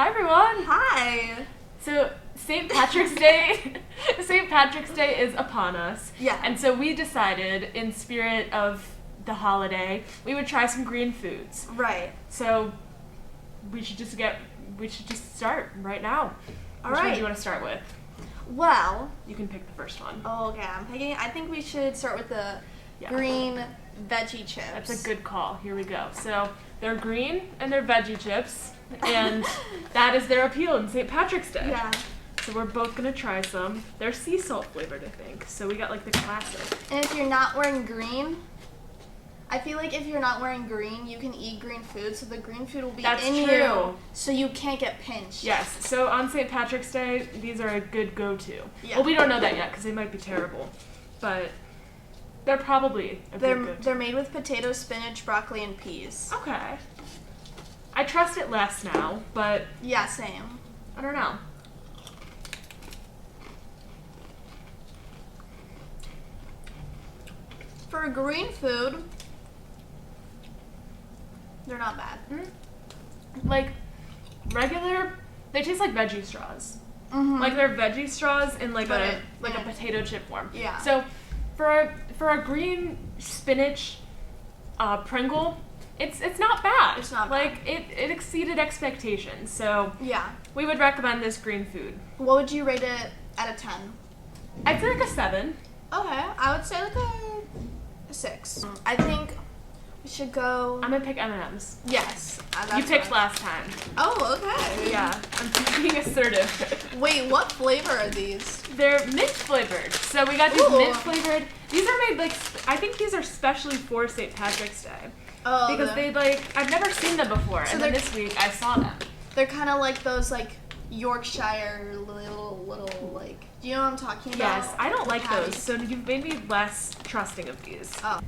Hi everyone! Hi! So St. Patrick's Day is upon us. Yeah. And so we decided, in spirit of the holiday, we would try some green foods. Right. So we should just start right now. Which one do you want to start with? Well, You can pick the first one. okay, I think we should start with the green veggie chips. That's a good call. Here we go. So they're green and they're veggie chips, and that is their appeal in St. Patrick's Day. Yeah. So we're both gonna try some. They're sea salt flavored, I think. So we got like the classic. And if you're not wearing green, I feel like if you're not wearing green, you can eat green food, so the green food will be That's in true. you, so you can't get pinched. Yes. So on St. Patrick's Day, these are a good go-to. Yeah. Well, we don't know that yet because they might be terrible, but they're probably a good go-to. They're made with potato, spinach, broccoli, and peas. Okay. I trust it less now, but Yeah, same. I don't know. For green food, they're not bad. Like regular, they taste like veggie straws. Mm-hmm. Like they're veggie straws in like But a yeah. potato chip form. Yeah. So for a green spinach Pringle, it's not bad. It's not like it exceeded expectations. So Yeah. we would recommend this green food. What would you rate it out of 10? I'd say like a 7. Okay, I would say like a 6. I think we should go. I'm gonna pick M&Ms. Yes. You picked last time. Oh, okay. Yeah, I'm being assertive. Wait, what flavor are these? They're mint flavored. So we got these Ooh. mint flavored. These are made I think these are specially for St. Patrick's Day. Oh, Because I've never seen them before, So and then they're- this week I saw them. they're kind of like those like Yorkshire little like. Do you know what I'm talking about? Yes, I don't like Patties. those, so you've made me less trusting of these. Oh.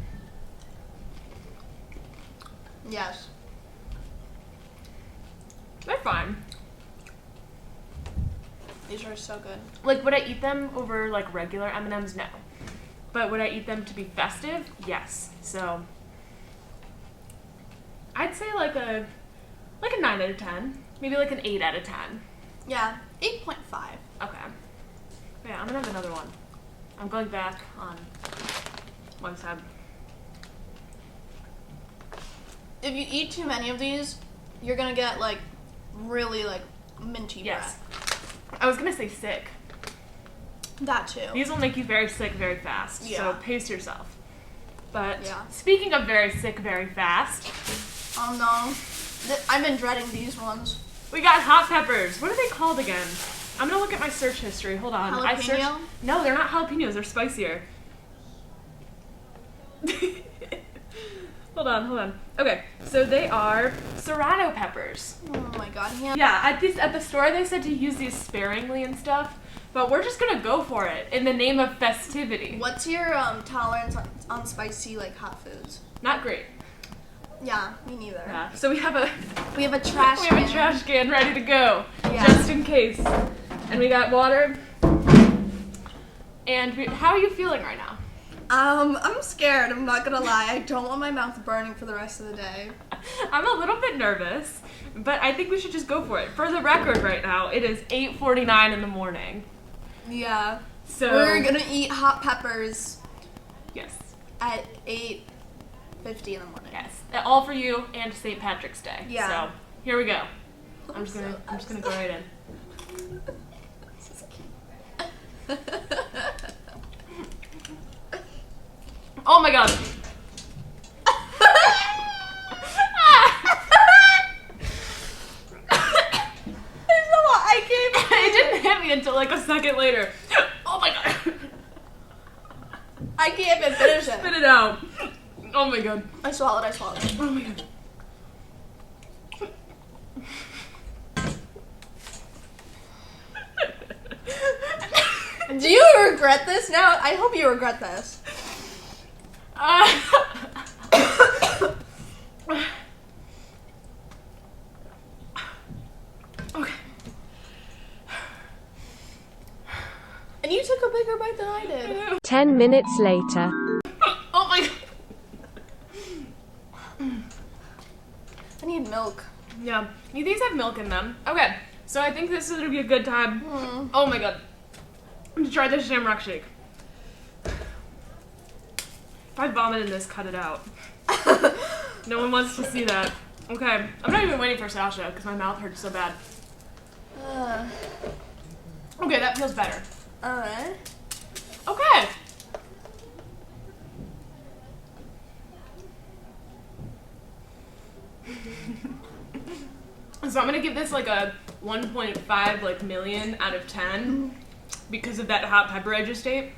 Yes. They're fine. These are so good. Like, would I eat them over like regular M&Ms? No. But would I eat them to be festive? Yes. So I'd say like a 9 out of 10. Maybe like an 8 out of 10. Yeah, 8.5. Okay. Yeah, I'm gonna have another one. I'm going back on one side. If you eat too many of these, you're gonna get like really like minty Yes. breath. I was gonna say sick. That too. These will make you very sick very fast. Yeah. So pace yourself. But Yeah. speaking of very sick very fast, Oh no. I've been dreading these ones. we got hot peppers. What are they called again? I'm gonna look at my search history. Hold on. Jalapeno? No, they're not jalapenos. They're spicier. Hold on. Okay, so they are serrano peppers. Oh my god. Yeah, at the store they said to use these sparingly and stuff, but we're just gonna go for it in the name of festivity. What's your tolerance on spicy like hot foods? Not great. Yeah, me neither. Yeah. So we have a trash we can. have a trash can ready to go, Yeah. just in case. And we got water. And how are you feeling right now? I'm scared, I'm not gonna lie. I don't want my mouth burning for the rest of the day. I'm a little bit nervous, but I think we should just go for it. For the record right now, it is 8:49 in the morning. Yeah. So We're gonna eat hot peppers yes. at 8:50 in the morning. Yes. All for you and St. Patrick's Day. Yeah. So here we go. I'm just gonna go right in. Oh my god. It didn't hit me until like a second later. Oh my god. I can't even finish it. Spit it out. Oh my god. I swallowed it. Oh my god. Do you regret this now? I hope you regret this. Okay. And you took a bigger bite than I did. 10 minutes later. Oh my god. I need milk. Yeah, these have milk in them. Okay, so I think this is gonna be a good time. Oh my god. To try this shamrock shake. If I vomit in this, cut it out. No one wants to see that. Okay, I'm not even waiting for Sasha because my mouth hurts so bad. Okay, that feels better. Alright. Okay. So I'm gonna give this like a 1.5 like million out of 10 because of that hot pepper I just ate.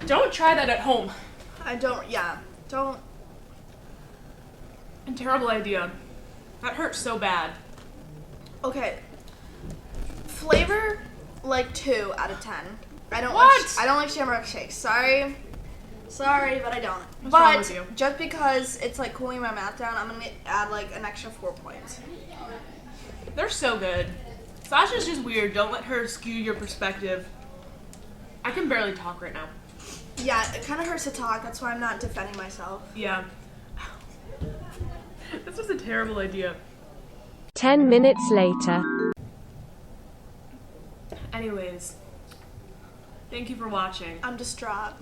Don't try that at home. Don't. A terrible idea. That hurts so bad. Okay. Flavor, like 2 out of 10. I don't like Shamrock Shakes. Sorry, but I don't. What's wrong with But you? just because it's like cooling my mouth down, I'm gonna add like an extra 4 points. They're so good. Sasha's just weird. Don't let her skew your perspective. I can barely talk right now. Yeah, it kind of hurts to talk. That's why I'm not defending myself. Yeah. This was a terrible idea. 10 minutes later. Anyways, thank you for watching. I'm distraught.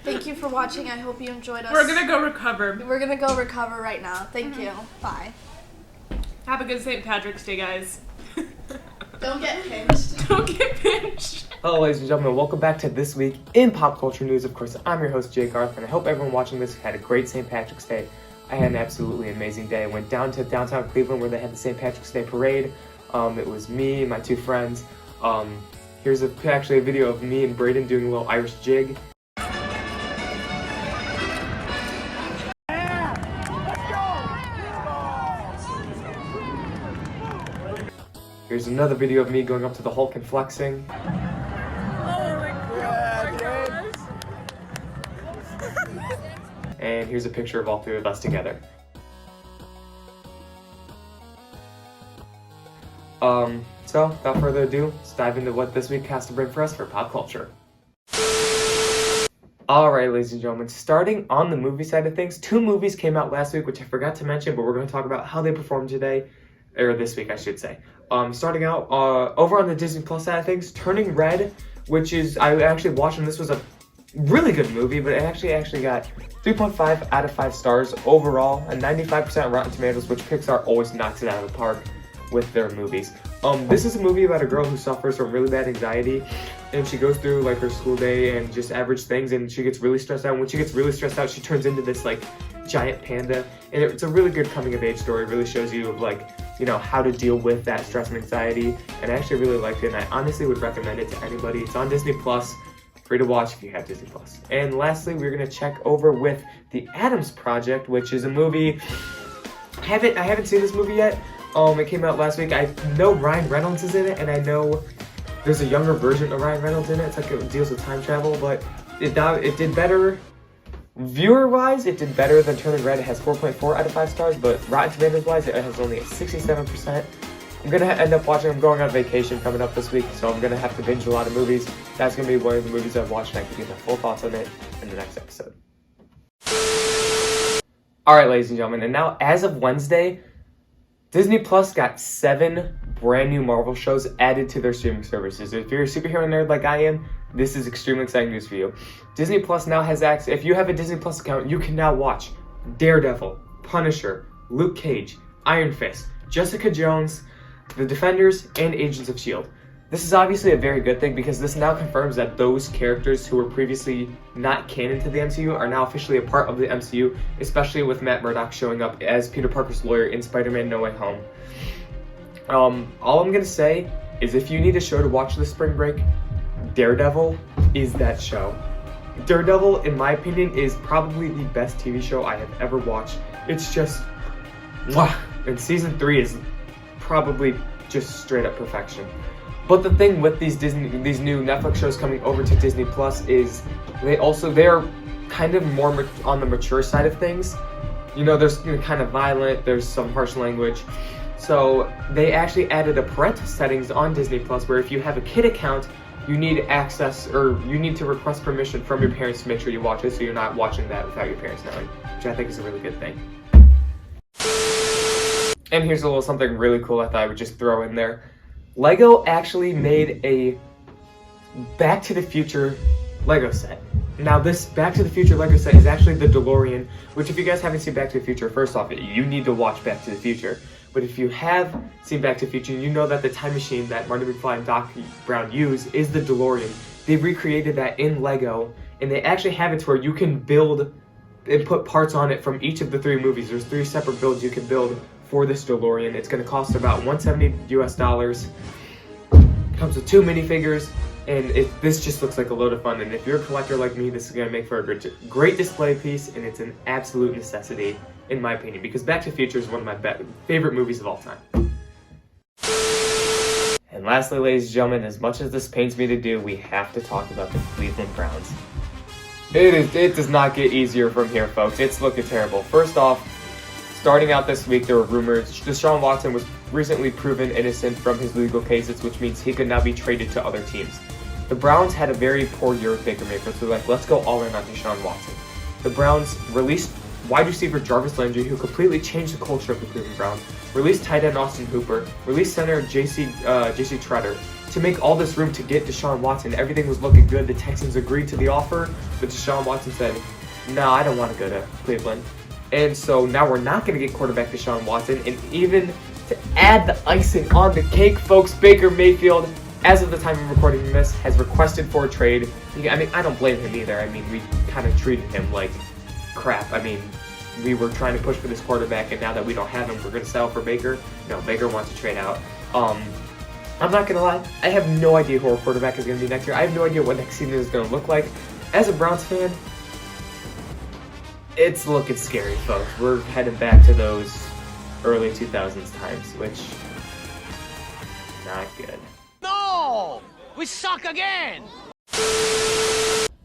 Thank you for watching. I hope you enjoyed us. We're gonna go recover. We're gonna go recover right now. Thank you. Bye. Have a good St. Patrick's Day, guys. Don't get pinched. Don't get pinched. Hello ladies and gentlemen, welcome back to This Week in Pop Culture News. Of course, I'm your host, Jake Arth, and I hope everyone watching this had a great St. Patrick's Day. I had an absolutely amazing day. I went down to downtown Cleveland where they had the St. Patrick's Day parade. It was me and my 2 friends. Here's actually a video of me and Braden doing a little Irish jig. Here's another video of me going up to the Hulk and flexing. Oh my god. And here's a picture of all 3 of us together. So, without further ado, let's dive into what this week has to bring for us for pop culture. Alright, ladies and gentlemen, starting on the movie side of things, 2 movies came out last week, which I forgot to mention, but we're going to talk about how they performed today, or this week, I should say. Starting out, over on the Disney Plus side of things, Turning Red, which is, I actually watched, and this was a really good movie, but it actually got 3.5 out of 5 stars overall, and 95% on Rotten Tomatoes, which Pixar always knocks it out of the park with their movies. This is a movie about a girl who suffers from really bad anxiety, and she goes through like her school day and just average things, and she gets really stressed out. And when she gets really stressed out, she turns into this like giant panda, and it's a really good coming of age story. It really shows you like, you know, how to deal with that stress and anxiety, and I actually really liked it, and I honestly would recommend it to anybody. It's on Disney Plus, free to watch if you have Disney Plus. And lastly, we're gonna check over with The Addams Project, which is a movie. I haven't seen this movie yet. It came out last week. I know Ryan Reynolds is in it, and I know there's a younger version of Ryan Reynolds in it. It's like it deals with time travel, but it did better. Viewer-wise, it did better than Turning Red. It has 4.4 out of 5 stars, but Rotten Tomatoes-wise, it has only a 67%. I'm gonna end up watching. I'm going on vacation coming up this week, so I'm gonna have to binge a lot of movies. That's gonna be one of the movies I've watched, and I can give my full thoughts on it in the next episode. Alright, ladies and gentlemen, and now as of Wednesday, Disney Plus got 7 brand new Marvel shows added to their streaming services. If you're a superhero nerd like I am, this is extremely exciting news for you. Disney Plus now has access. If you have a Disney Plus account, you can now watch Daredevil, Punisher, Luke Cage, Iron Fist, Jessica Jones, The Defenders, and Agents of S.H.I.E.L.D. This is obviously a very good thing because this now confirms that those characters who were previously not canon to the MCU are now officially a part of the MCU, especially with Matt Murdock showing up as Peter Parker's lawyer in Spiderman No Way Home. All I'm gonna say is if you need a show to watch this spring break, Daredevil is that show. Daredevil, in my opinion, is probably the best TV show I have ever watched. It's just, mwah! And season 3 is probably just straight up perfection. But the thing with these new Netflix shows coming over to Disney Plus is they're kind of more on the mature side of things. You know, there's kind of violent, there's some harsh language. So they actually added a parental settings on Disney Plus where if you have a kid account, you need access or you need to request permission from your parents to make sure you watch it, so you're not watching that without your parents knowing, which I think is a really good thing. And here's a little something really cool I thought I would just throw in there. Lego actually made a Back to the Future Lego set. Now this Back to the Future Lego set is actually the DeLorean, which if you guys haven't seen Back to the Future, first off, you need to watch Back to the Future. But if you have seen Back to the Future, you know that the time machine that Marty McFly and Doc Brown use is the DeLorean. They recreated that in Lego, and they actually have it to where you can build and put parts on it from each of the 3 movies. There's 3 separate builds you can build for this DeLorean. It's going to cost about $170 US. Comes with 2 minifigures, and this just looks like a load of fun. And if you're a collector like me, this is going to make for a great display piece, and it's an absolute necessity, in my opinion, because Back to the Future is one of my favorite movies of all time. And lastly, ladies and gentlemen, as much as this pains me to do, we have to talk about the Cleveland Browns. It does not get easier from here, folks. It's looking terrible. First off, starting out this week, there were rumors Deshaun Watson was recently proven innocent from his legal cases, which means he could now be traded to other teams. The Browns had a very poor year with Baker Mayfield, so they're like, let's go all in on Deshaun Watson. The Browns released wide receiver Jarvis Landry, who completely changed the culture of the Cleveland Browns, released tight end Austin Hooper, released center J.C. Treader to make all this room to get Deshaun Watson. Everything was looking good. The Texans agreed to the offer, but Deshaun Watson said, no, I don't want to go to Cleveland. And so now we're not going to get quarterback Deshaun Watson. And even to add the icing on the cake, folks, Baker Mayfield, as of the time of recording this, has requested for a trade. I mean, I don't blame him either. I mean, we kind of treated him like crap. I mean, we were trying to push for this quarterback, and now that we don't have him, we're going to settle for Baker. No, Baker wants to trade out. I'm not going to lie. I have no idea who our quarterback is going to be next year. I have no idea what next season is going to look like. As a Browns fan, it's looking scary, folks. We're heading back to those early 2000s times, which not good. No! We suck again!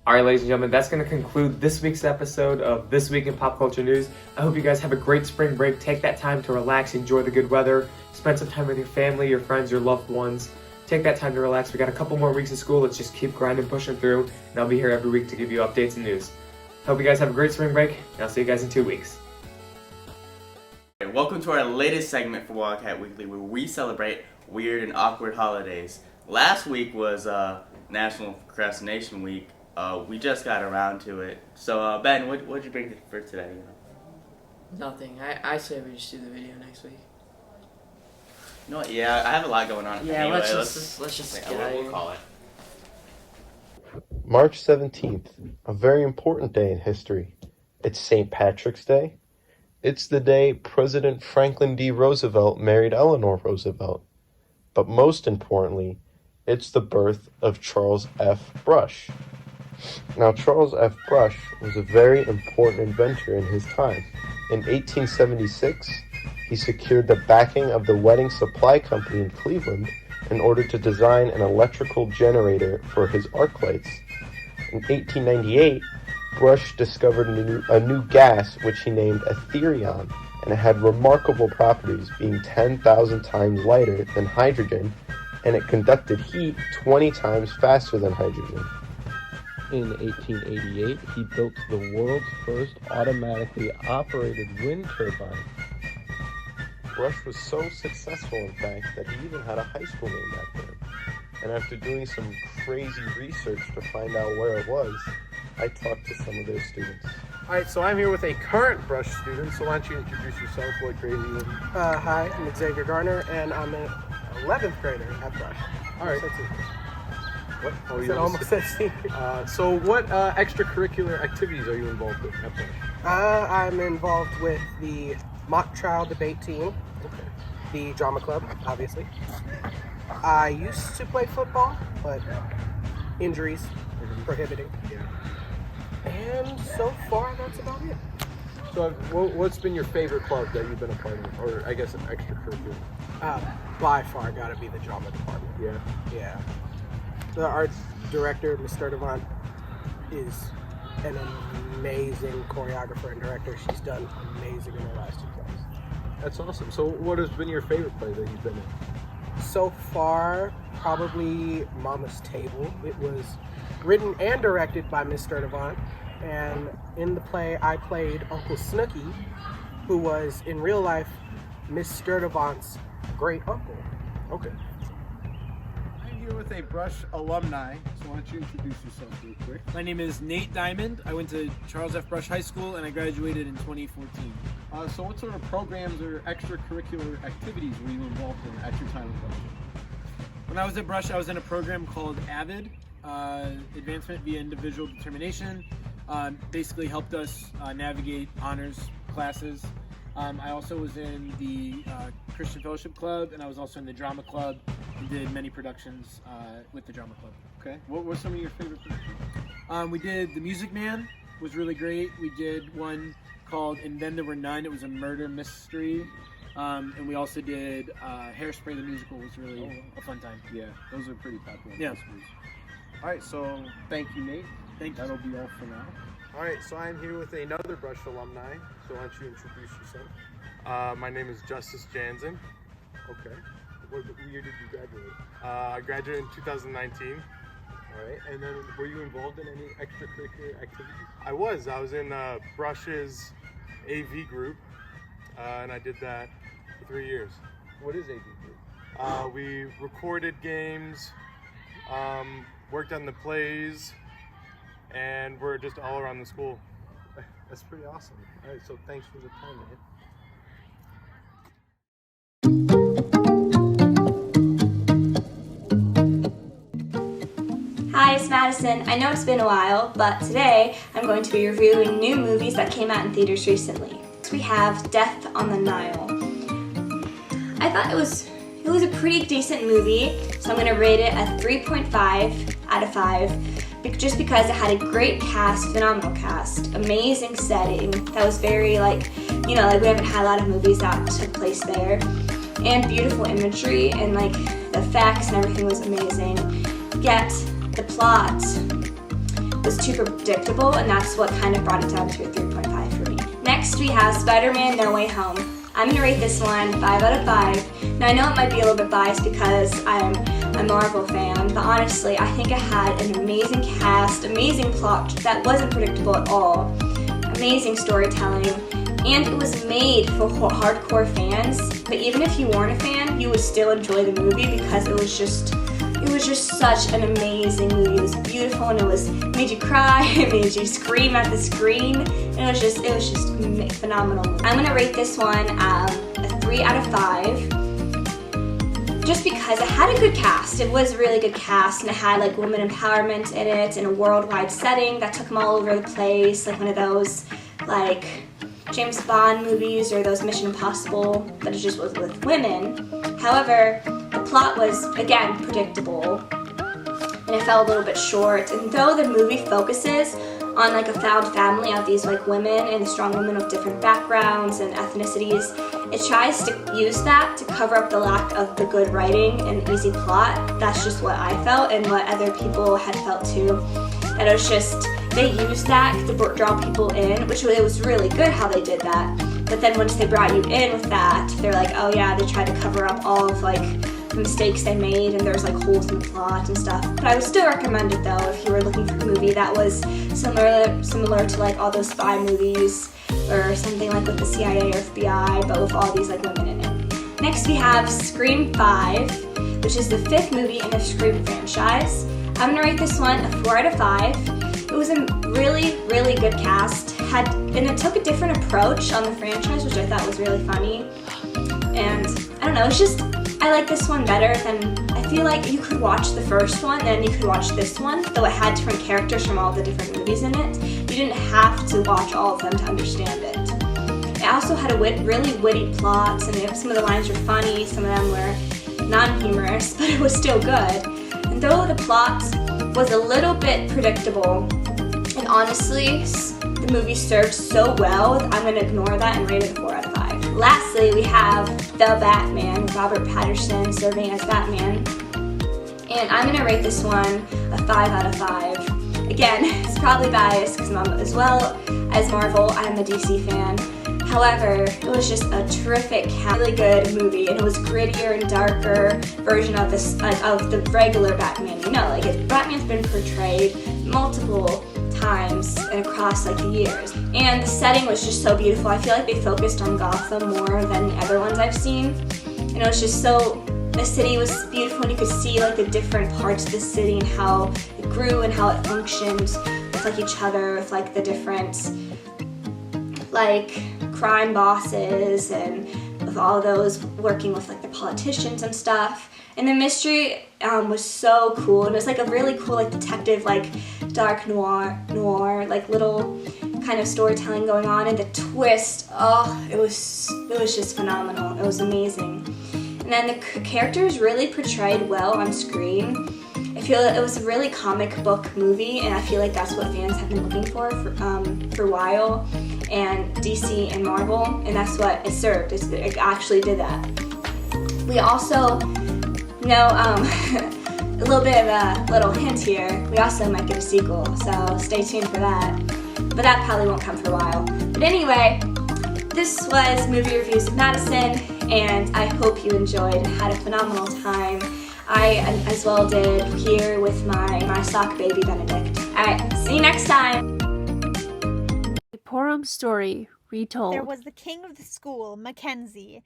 Alright, ladies and gentlemen, that's going to conclude this week's episode of This Week in Pop Culture News. I hope you guys have a great spring break. Take that time to relax, enjoy the good weather, spend some time with your family, your friends, your loved ones. Take that time to relax. We got a couple more weeks of school. Let's just keep grinding, pushing through, and I'll be here every week to give you updates and news. Hope you guys have a great spring break, and I'll see you guys in 2 weeks. Welcome to our latest segment for Wildcat Weekly, where we celebrate weird and awkward holidays. Last week was National Procrastination Week. We just got around to it. So, Ben, what'd you bring for today? Nothing. I say we just do the video next week. You know what? Yeah, I have a lot going on. Yeah, anyway, let's just get out of we'll here. call it. March 17th, a very important day in history. It's St. Patrick's Day. It's the day President Franklin D. Roosevelt married Eleanor Roosevelt. But most importantly, it's the birth of Charles F. Brush. Now, Charles F. Brush was a very important inventor in his time. In 1876, he secured the backing of the Wedding Supply Company in Cleveland in order to design an electrical generator for his arc lights. In 1898, Brush discovered a new gas which he named Etherion, and it had remarkable properties, being 10,000 times lighter than hydrogen, and it conducted heat 20 times faster than hydrogen. In 1888, he built the world's first automatically operated wind turbine. Brush was so successful, in fact, that he even had a high school named after him. And after doing some crazy research to find out where it was, I talked to some of their students. Alright, so I'm here with a current Brush student, so why don't you introduce yourself, what grade are you in? Hi, I'm Xavier Garner, and I'm an 11th grader at Brush. Alright. What? Oh, I said almost a senior. So what extracurricular activities are you involved with at Brush? I'm involved with the mock trial debate team, the drama club, obviously. I used to play football, but injuries prohibiting. And so far, that's about it. So what's been your favorite club that you've been a part of, or I guess an extracurricular? By far, gotta be the drama department. Yeah. The art director, Ms. Sturdivant, is an amazing choreographer and director. She's done amazing in her last 2 plays. That's awesome. So what has been your favorite play that you've been in? So far, probably Mama's Table. It was written and directed by Miss Sturdivant, and in the play I played Uncle Snooky, who was in real life Miss Sturdivant's great uncle. Okay. I'm here with a Brush alumni, so why don't you introduce yourself real quick? My name is Nate Diamond. I went to Charles F. Brush High School and I graduated in 2014. So what sort of programs or extracurricular activities were you involved in at your time at Brush? When I was at Brush, I was in a program called AVID, Advancement via Individual Determination. Basically helped us navigate honors classes. I also was in the Christian Fellowship Club, and I was also in the Drama Club and did many productions with the Drama Club. Okay. What were some of your favorite productions? We did The Music Man, was really great. We did one called And Then There Were None. It was a murder mystery. And we also did Hairspray the Musical, was really a fun time. Yeah, those are pretty popular. Yeah. All right, so thank you, Nate. Thank you. That'll be all for now. All right, so I'm here with another Brush alumni. So why don't you introduce yourself? My name is Justice Jansen. Okay. What year did you graduate? I graduated in 2019. All right, and then were you involved in any extracurricular activities? I was in Brush's AV group, and I did that for 3 years. What is AV group? We recorded games, worked on the plays, and we're just all around the school. That's pretty awesome. All right, so thanks for the time, man. Hi, it's Madison. I know it's been a while, but today I'm going to be reviewing new movies that came out in theaters recently. We have Death on the Nile. I thought it was a pretty decent movie, so I'm going to rate it a 3.5 out of 5. Just because it had a great cast, phenomenal cast, amazing setting that was very we haven't had a lot of movies that took place there, and beautiful imagery and the effects and everything was amazing. Yet the plot was too predictable, and that's what kind of brought it down to a 3.5 for me. Next we have Spiderman No Way Home. I'm going to rate this one 5 out of 5. Now I know it might be a little bit biased because I'm a Marvel fan, but honestly I think it had an amazing cast, amazing plot that wasn't predictable at all, amazing storytelling, and it was made for hardcore fans, but even if you weren't a fan, you would still enjoy the movie because it was just such an amazing movie. It was beautiful and it made you cry, it made you scream at the screen, and it was just phenomenal. I'm gonna rate this one a 3 out of 5. Just because it had a good cast. It was a really good cast, and it had women empowerment in it in a worldwide setting that took them all over the place, like one of those James Bond movies or those Mission Impossible, but it just was with women. However, the plot was, again, predictable, and it fell a little bit short. And though the movie focuses on a found family of these women and strong women with different backgrounds and ethnicities, it tries to use that to cover up the lack of the good writing and easy plot. That's just what I felt and what other people had felt too. That it was just, they used that to draw people in, which it was really good how they did that. But then once they brought you in with that, they're like, oh yeah, they tried to cover up all of the mistakes they made, and there's holes in the plot and stuff. But I would still recommend it though if you were looking for a movie that was similar to all those spy movies or something with the CIA or FBI, but with all these women in it. Next we have Scream 5, which is the 5th movie in the Scream franchise. I'm gonna rate this one a 4 out of 5. It was a really, really good cast, and it took a different approach on the franchise, which I thought was really funny. And I don't know, I like this one better than, I feel like you could watch the first one, then you could watch this one, though it had different characters from all the different movies in it. You didn't have to watch all of them to understand it. It also had a really witty plot, and some of the lines were funny, some of them were non-humorous, but it was still good. And though the plot was a little bit predictable, and honestly, the movie served so well, I'm going to ignore that and rate it a 4 out of 5. Lastly, we have The Batman, Robert Pattinson serving as Batman. And I'm going to rate this one a 5 out of 5. Again, it's probably biased because as well as Marvel, I'm a DC fan. However, it was just a terrific, really good movie, and it was grittier and darker version of this of the regular Batman. You know, like Batman's been portrayed multiple times and across like the years, and the setting was just so beautiful. I feel like they focused on Gotham more than the other ones I've seen, and it was just so. The city was beautiful, and you could see like the different parts of the city and how it grew and how it functioned with like each other, with like the different like crime bosses and with all those working with like the politicians and stuff. And the mystery was so cool, and it was like a really cool like detective, like dark noir like little kind of storytelling going on, and the twist, oh, it was just phenomenal. It was amazing. And then the characters really portrayed well on screen. I feel that it was a really comic book movie, and I feel like that's what fans have been looking for a while, and DC and Marvel, and that's what it served. It actually did that. We also know a little bit of a little hint here. We also might get a sequel, so stay tuned for that. But that probably won't come for a while. But anyway, this was Movie Reviews of Madison, and I hope you enjoyed and had a phenomenal time. I as well did here with my sock baby Benedict. Alright, see you next time! A Purim story retold. There was the king of the school, Mackenzie,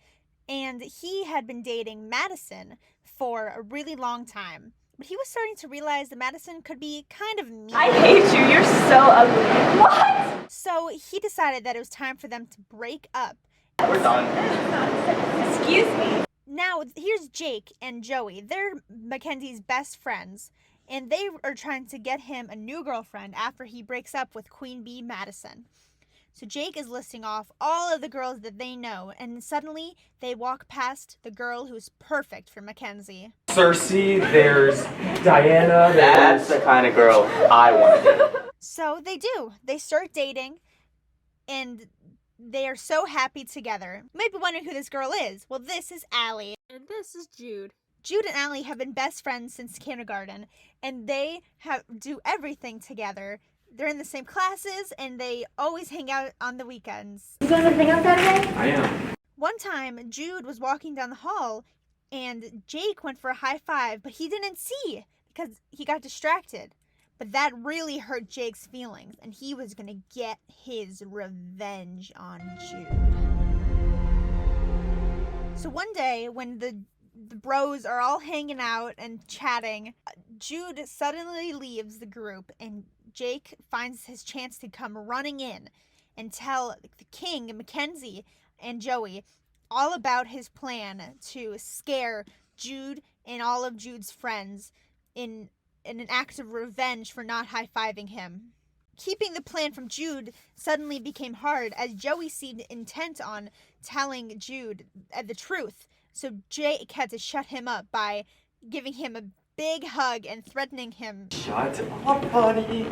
and he had been dating Madison for a really long time. But he was starting to realize that Madison could be kind of mean. I hate you, you're so ugly. What? So he decided that it was time for them to break up. We're done. Excuse me. Now, here's Jake and Joey. They're Mackenzie's best friends, and they are trying to get him a new girlfriend after he breaks up with Queen Bee Madison. So Jake is listing off all of the girls that they know, and suddenly they walk past the girl who's perfect for Mackenzie. Cersei, there's Diana. That's the kind of girl I want to date. So they do. They start dating, and they are so happy together. You might be wondering who this girl is. Well, this is Allie. And this is Jude. Jude and Allie have been best friends since kindergarten, and they do everything together. They're in the same classes, and they always hang out on the weekends. You going to hang out Saturday? I am. One time, Jude was walking down the hall, and Jake went for a high five, but he didn't see because he got distracted. But that really hurt Jake's feelings, and he was going to get his revenge on Jude. So one day, when the bros are all hanging out and chatting, Jude suddenly leaves the group, and Jake finds his chance to come running in and tell the king, Mackenzie, and Joey all about his plan to scare Jude and all of Jude's friends in an act of revenge for not high-fiving him. Keeping the plan from Jude suddenly became hard as Joey seemed intent on telling Jude the truth. So Jake had to shut him up by giving him a big hug and threatening him. Shut up, buddy.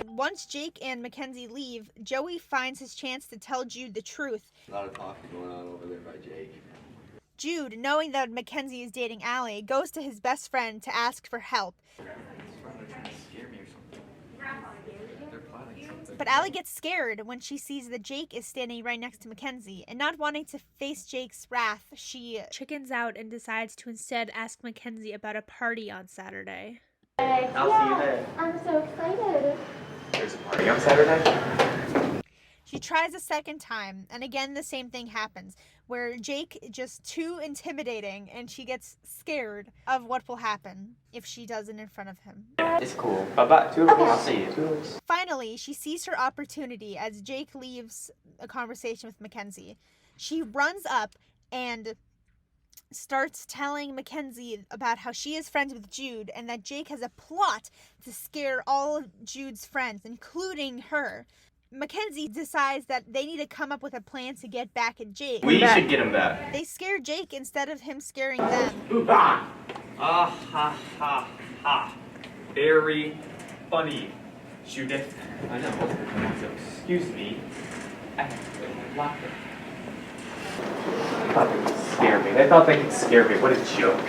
Once Jake and Mackenzie leave, Joey finds his chance to tell Jude the truth. A lot of talking going on over there by Jake. Jude, knowing that Mackenzie is dating Allie, goes to his best friend to ask for help. But Allie gets scared when she sees that Jake is standing right next to Mackenzie, and not wanting to face Jake's wrath, she chickens out and decides to instead ask Mackenzie about a party on Saturday. I'll see you there. I'm so excited. There's a party on Saturday? She tries a second time, and again the same thing happens, where Jake is just too intimidating, and she gets scared of what will happen if she does it in front of him. It's cool. Bye-bye. I'll see you. Finally, she sees her opportunity as Jake leaves a conversation with Mackenzie. She runs up and starts telling Mackenzie about how she is friends with Jude and that Jake has a plot to scare all of Jude's friends, including her. Mackenzie decides that they need to come up with a plan to get back at Jake. We should get him back. They scare Jake instead of him scaring them. Ha ha ha. Very funny, Judith. I know. Excuse me. I thought they could scare me. They thought they could scare me. What a joke.